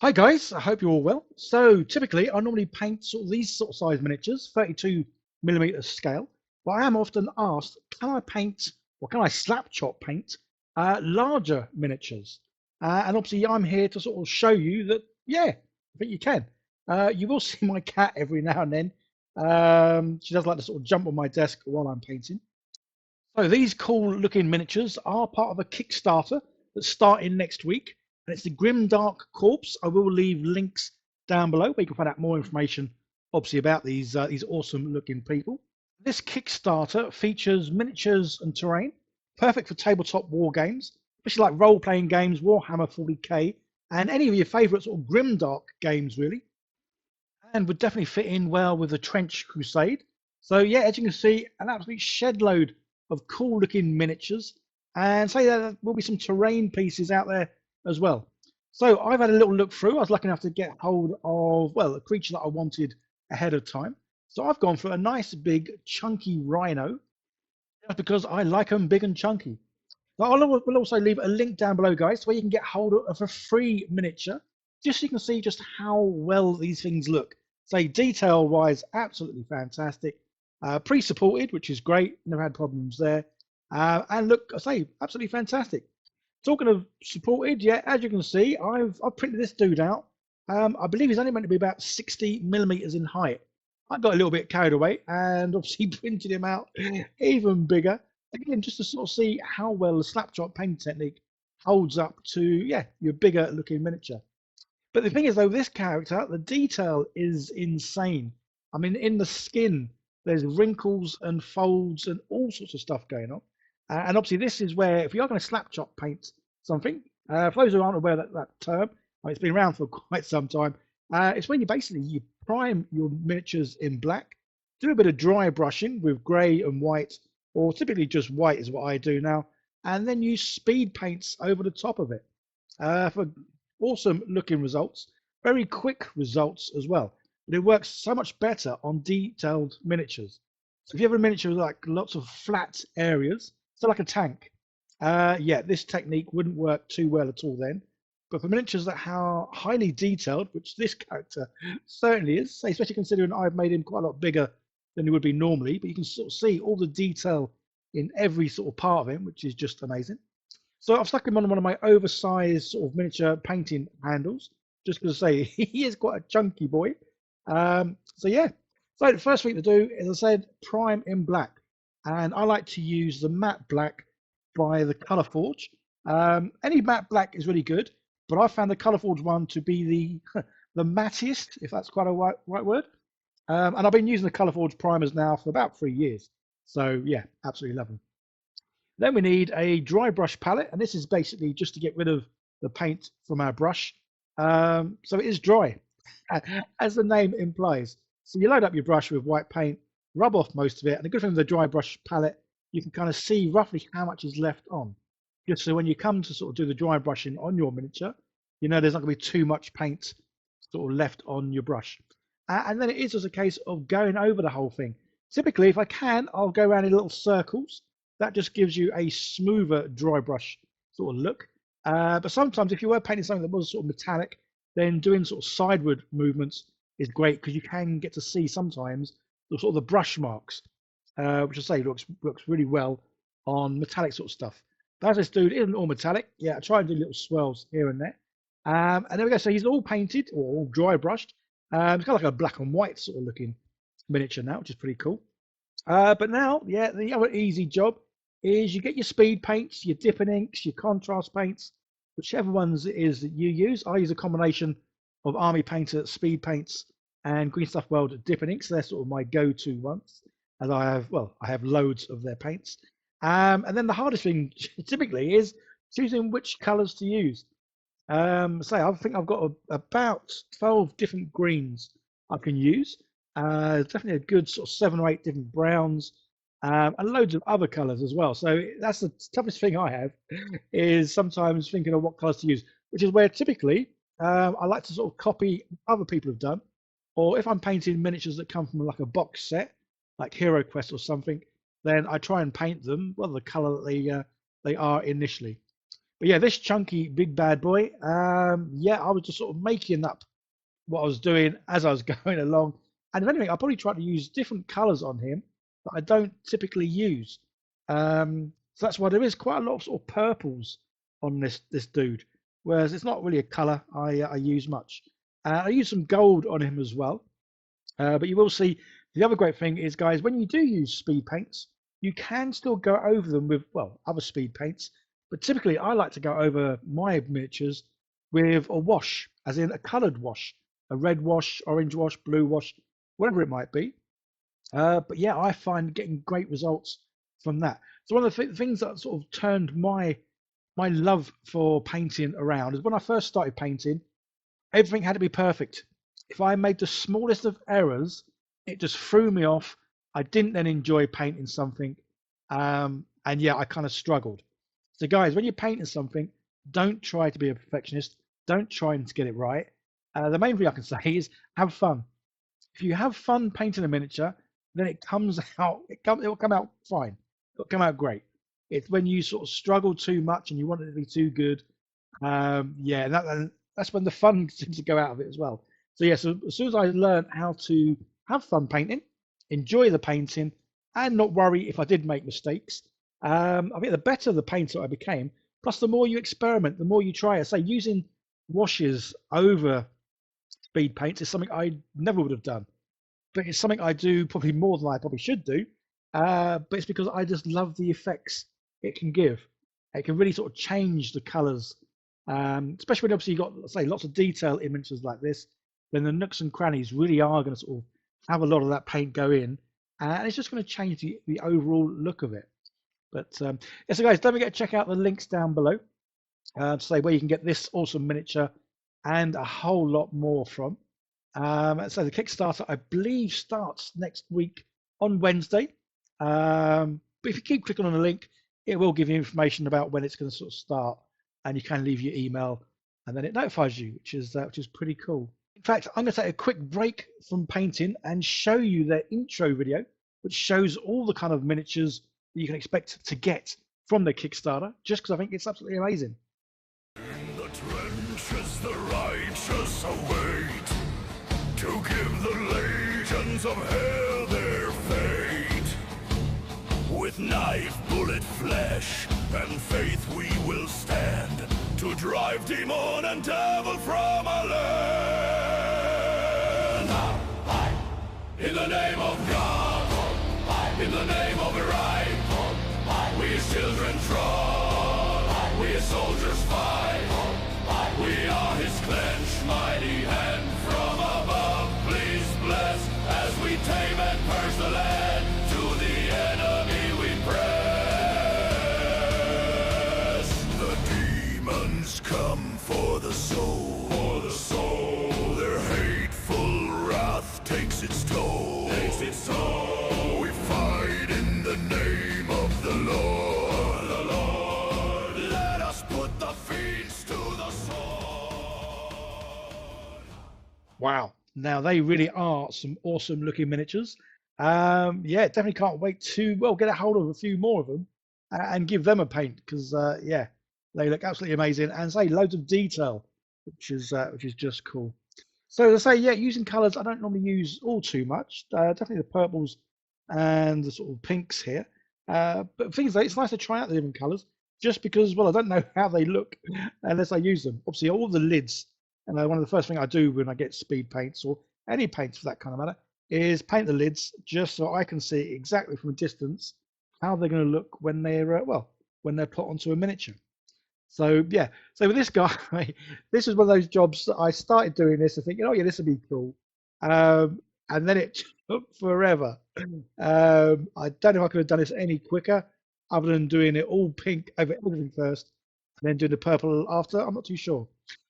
Hi guys, I hope you're all well. So typically I normally paint sort of these sort of size miniatures, 32mm scale, but I am often asked, can I paint or can I slap chop paint larger miniatures? And obviously I'm here to sort of show you that, yeah, I think you can. You will see my cat every now and then. She does like to sort of jump on my desk while I'm painting. So these cool looking miniatures are part of a Kickstarter that's starting next week, and it's the Grimdark Corpse. I will leave links down below where you can find out more information, obviously, about these awesome looking people. This Kickstarter features miniatures and terrain, perfect for tabletop war games, especially like role playing games, Warhammer 40k, and any of your favourite sort of grimdark games, really, and would definitely fit in well with the Trench Crusade. So yeah, as you can see, an absolute shed load of cool looking miniatures, and say there will be some terrain pieces out there as well. So I've had a little look through. I was lucky enough to get hold of, well, a creature that I wanted ahead of time. So I've gone for a nice big chunky rhino, just because I like them big and chunky. So we'll also leave a link down below, guys, where you can get hold of a free miniature, just so you can see just how well these things look. Say detail-wise, absolutely fantastic. Pre-supported, which is great. Never had problems there. And look, I say, absolutely fantastic. Talking of supported, yeah, as you can see, I've printed this dude out. I believe he's only meant to be about 60mm in height. I got a little bit carried away and obviously printed him out even bigger. Again, just to sort of see how well the Slapchop painting technique holds up to, yeah, your bigger looking miniature. But the thing is, though, this character, the detail is insane. I mean, in the skin, there's wrinkles and folds and all sorts of stuff going on. And obviously, this is where, if you are going to slap chop paint something, for those who aren't aware of that term, it's been around for quite some time. It's when you prime your miniatures in black, do a bit of dry brushing with grey and white, or typically just white is what I do now, and then use speed paints over the top of it for awesome looking results, very quick results as well. But it works so much better on detailed miniatures. So if you have a miniature with like lots of flat areas, so like a tank, yeah, this technique wouldn't work too well at all then. But for miniatures that are highly detailed, which this character certainly is, especially considering I've made him quite a lot bigger than he would be normally, but you can sort of see all the detail in every sort of part of him, which is just amazing. So I've stuck him on one of my oversized sort of miniature painting handles, just because I say he is quite a chunky boy. So yeah. So the first thing to do, as I said, prime in black, and I like to use the matte black by the Color Forge. Any matte black is really good, but I found the Color Forge one to be the the mattiest, if that's quite a right word. And I've been using the Color Forge primers now for about 3 years. So yeah, absolutely love them. Then we need a dry brush palette, and this is basically just to get rid of the paint from our brush. So it is dry, as the name implies. So you load up your brush with white paint, rub off most of it, and the good thing with the dry brush palette, you can kind of see roughly how much is left on. Just so when you come to sort of do the dry brushing on your miniature, you know there's not going to be too much paint sort of left on your brush. And then it is just a case of going over the whole thing. Typically, if I can, I'll go around in little circles. That just gives you a smoother dry brush sort of look. But sometimes if you were painting something that was sort of metallic, then doing sort of sideward movements is great because you can get to see sometimes the sort of the brush marks, which I say works really well on metallic sort of stuff. But as this dude isn't all metallic, yeah, I try and do little swirls here and there. And there we go. So he's all painted or all dry brushed. It's kind of like a black and white sort of looking miniature now, which is pretty cool. But now, yeah, the other easy job is you get your speed paints, your dipping inks, your contrast paints, whichever ones it is that you use. I use a combination of Army Painter speed paints and Green Stuff World dipping inks. They're sort of my go-to ones, as I have loads of their paints. And then the hardest thing typically is choosing which colours to use. I think I've got about 12 different greens I can use. Definitely a good sort of 7 or 8 different browns, and loads of other colours as well. So that's the toughest thing I have is sometimes thinking of what colours to use, which is where typically I like to sort of copy other people have done, or if I'm painting miniatures that come from like a box set, like Hero Quest or something, then I try and paint them well the colour that they are initially. But yeah, this chunky big bad boy, yeah, I was just sort of making up what I was doing as I was going along. And if anything, I probably tried to use different colours on him that I don't typically use. So that's why there is quite a lot of sort of purples on this dude, whereas it's not really a colour I use much. I use some gold on him as well. But you will see the other great thing is, guys, when you do use speed paints, you can still go over them with, well, other speed paints. But typically, I like to go over my miniatures with a wash, as in a coloured wash, a red wash, orange wash, blue wash, whatever it might be. But yeah, I find getting great results from that. So one of the things that sort of turned my love for painting around is when I first started painting, everything had to be perfect. If I made the smallest of errors, it just threw me off. I didn't then enjoy painting something. And yeah, I kind of struggled. So, guys, when you're painting something, don't try to be a perfectionist. Don't try to get it right. The main thing I can say is have fun. If you have fun painting a miniature, then it comes out, it will come out fine. It'll come out great. It's when you sort of struggle too much and you want it to be too good, yeah, that's when the fun seems to go out of it as well. So yeah, so as soon as I learned how to have fun painting, enjoy the painting, and not worry if I did make mistakes, I think the better the painter I became. Plus, the more you experiment, the more you try. I say using washes over speed paints is something I never would have done, but it's something I do probably more than I probably should do. But it's because I just love the effects it can give. It can really sort of change the colours, especially when obviously you've got, let's say, lots of detail images like this. Then the nooks and crannies really are going to sort of have a lot of that paint go in, and it's just going to change the overall look of it. But yeah, so guys, don't forget to check out the links down below to say where you can get this awesome miniature and a whole lot more from. So the Kickstarter, I believe, starts next week on Wednesday. But if you keep clicking on the link, it will give you information about when it's going to sort of start, and you can leave your email, and then it notifies you, which is pretty cool. In fact, I'm going to take a quick break from painting and show you their intro video, which shows all the kind of miniatures that you can expect to get from the Kickstarter, just because I think it's absolutely amazing. In the trenches, the righteous await to give the legions of hell their fate. With knife, bullet, flesh, and faith we will stand to drive demon and devil from our land. In the name of God, in the name of right, we as children trod, we as soldiers fight. We are his clenched mighty hand from above. Please bless as we tame and purge the land. To the enemy we press. The demons come for the soul. For the soul. Their hateful wrath takes its toll. Takes its toll. We fight in the name of the Lord. The Lord. Let us put the fiends to the sword. Wow, now they really are some awesome looking miniatures. Yeah, definitely can't wait to, well, get a hold of a few more of them and give them a paint, because yeah, they look absolutely amazing, and say loads of detail, which is just cool. So to say, yeah, using colours, I don't normally use all too much. Definitely the purples and the sort of pinks here. But things like it's nice to try out the different colours, just because, well, I don't know how they look unless I use them. Obviously, all the lids, and one of the first things I do when I get speed paints or any paints for that kind of matter is paint the lids just so I can see exactly from a distance how they're going to look when they're well, when they're put onto a miniature. So yeah, so with this guy, this is one of those jobs that I started doing this and thinking, oh yeah, this would be cool, and then it took forever. I don't know if I could have done this any quicker, other than doing it all pink over everything first, and then doing the purple after. I'm not too sure,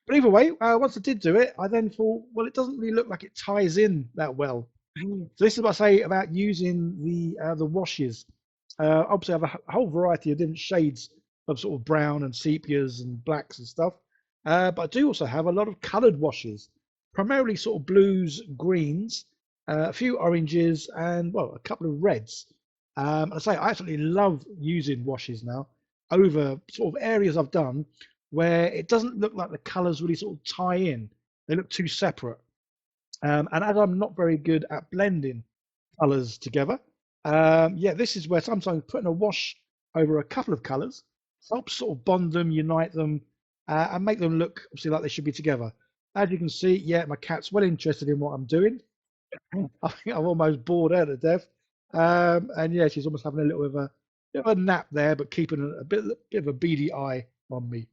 but either way, once I did do it, I then thought, well, it doesn't really look like it ties in that well. So this is what I say about using the washes. Obviously, I have a whole variety of different shades of sort of brown and sepias and blacks and stuff. But I do also have a lot of coloured washes, primarily sort of blues, greens, a few oranges, and well, a couple of reds. I say I absolutely love using washes now. over sort of areas I've done where it doesn't look like the colours really sort of tie in. They look too separate. And as I'm not very good at blending colours together, yeah, this is where sometimes putting a wash over a couple of colours helps sort of bond them, unite them, and make them look obviously like they should be together. As you can see, yeah, my cat's well interested in what I'm doing. I think I'm almost bored out to death. And yeah, she's almost having a little bit of a nap there, but keeping a bit of a beady eye on me.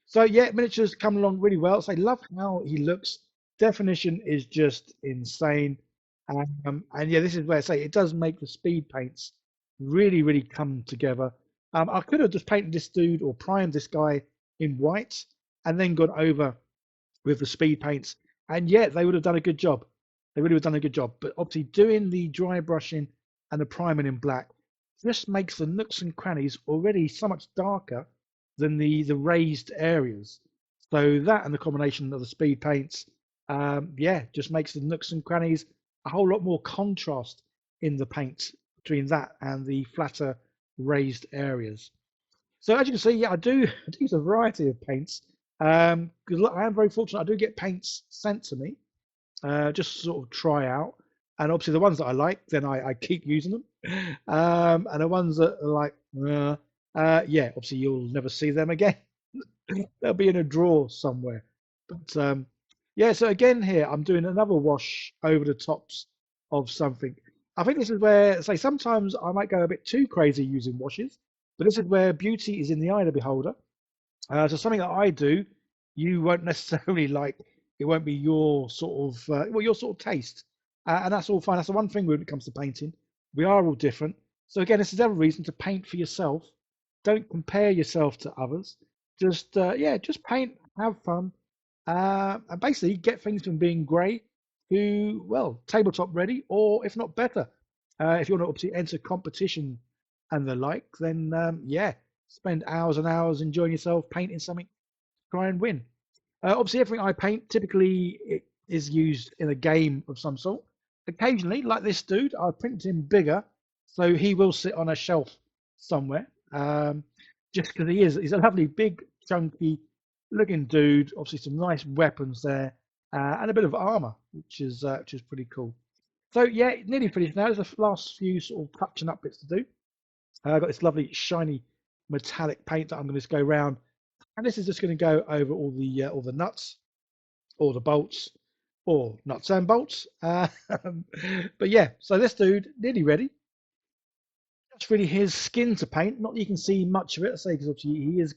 So yeah, miniatures come along really well. So I love how he looks. Definition is just insane. And yeah, this is where I say it does make the speed paints really, really come together. I could have just painted this dude or primed this guy in white and then gone over with the speed paints. And yeah, they would have done a good job. They really would have done a good job. But obviously doing the dry brushing and the priming in black just makes the nooks and crannies already so much darker than the raised areas. So that and the combination of the speed paints, yeah, just makes the nooks and crannies a whole lot more contrast in the paint between that and the flatter raised areas. So as you can see, yeah, I do use a variety of paints because I am very fortunate. I do get paints sent to me, just sort of try out. And obviously the ones that I like, then I keep using them. And the ones that are like, yeah, obviously you'll never see them again. They'll be in a drawer somewhere. But yeah, so again here, I'm doing another wash over the tops of something. I think this is where, say, sometimes I might go a bit too crazy using washes, but this is where beauty is in the eye of the beholder. So something that I do, you won't necessarily like. It won't be your sort of well, your sort of taste, and that's all fine. That's the one thing when it comes to painting. We are all different. So again, this is every reason to paint for yourself. Don't compare yourself to others. Just yeah, just paint, have fun, and basically get things from being grey to well tabletop ready, or if not better. If you want to obviously enter competition and the like, then yeah, spend hours and hours enjoying yourself painting something, try and win. Obviously, everything I paint typically it is used in a game of some sort. Occasionally, like this dude, I printed him bigger, so he will sit on a shelf somewhere. Just because he's a lovely, big, chunky looking dude. Obviously, some nice weapons there, and a bit of armor, which is pretty cool. So yeah, nearly finished now. There's the last few sort of touching up bits to do. I've got this lovely shiny metallic paint that I'm going to just go around, and this is just going to go over all the nuts, or the bolts, or nuts and bolts. But yeah, so this dude nearly ready. That's really his skin to paint. Not that you can see much of it, I say, because obviously he is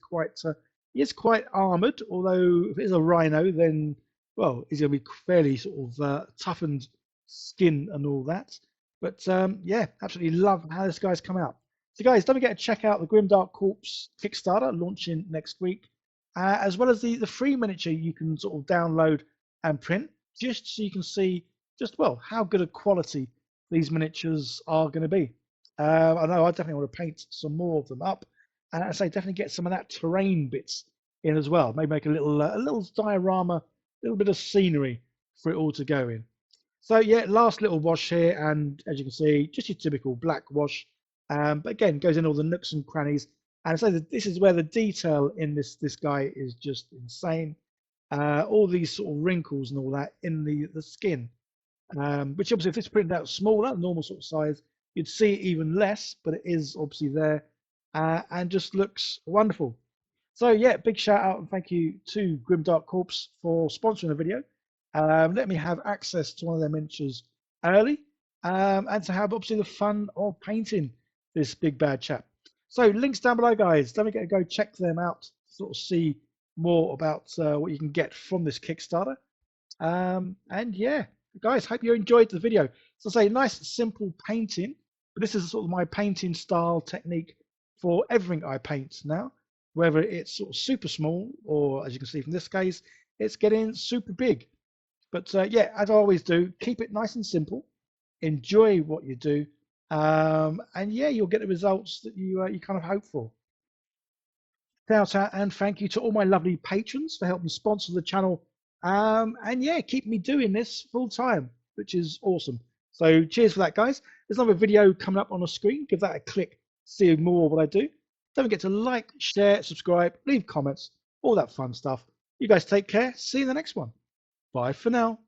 quite armoured. Although if it is a rhino, then well, he's going to be fairly sort of toughened skin and all that. But yeah, absolutely love how this guy's come out. So guys, don't forget to check out the Grimdark Corpse Kickstarter launching next week, as well as the free miniature you can sort of download and print, just so you can see just well how good a quality these miniatures are going to be. I know I definitely want to paint some more of them up, and I say definitely get some of that terrain bits in as well. Maybe make a little diorama, a little bit of scenery for it all to go in. So yeah, last little wash here, and as you can see, just your typical black wash. But again, goes in all the nooks and crannies. And so this is where the detail in this guy is just insane. All these sort of wrinkles and all that in the skin, which obviously if it's printed out smaller, normal sort of size, you'd see it even less, but it is obviously there, and just looks wonderful. So yeah, big shout out and thank you to Grimdark Corpse for sponsoring the video. Let me have access to one of their miniatures early, and to have obviously the fun of painting this big bad chap. So links down below, guys. Don't forget to go check them out to sort of see more about what you can get from this Kickstarter. And yeah, guys, hope you enjoyed the video. So say nice simple painting, but this is sort of my painting style technique for everything I paint now, whether it's sort of super small or as you can see from this case, it's getting super big. But yeah, as I always do, keep it nice and simple, enjoy what you do, and yeah, you'll get the results that you kind of hope for. Shout out and thank you to all my lovely patrons for helping sponsor the channel, and yeah, keep me doing this full time, which is awesome. So cheers for that, guys. There's another video coming up on the screen. Give that a click, see more of what I do. Don't forget to like, share, subscribe, leave comments, all that fun stuff. You guys take care. See you in the next one. Bye for now.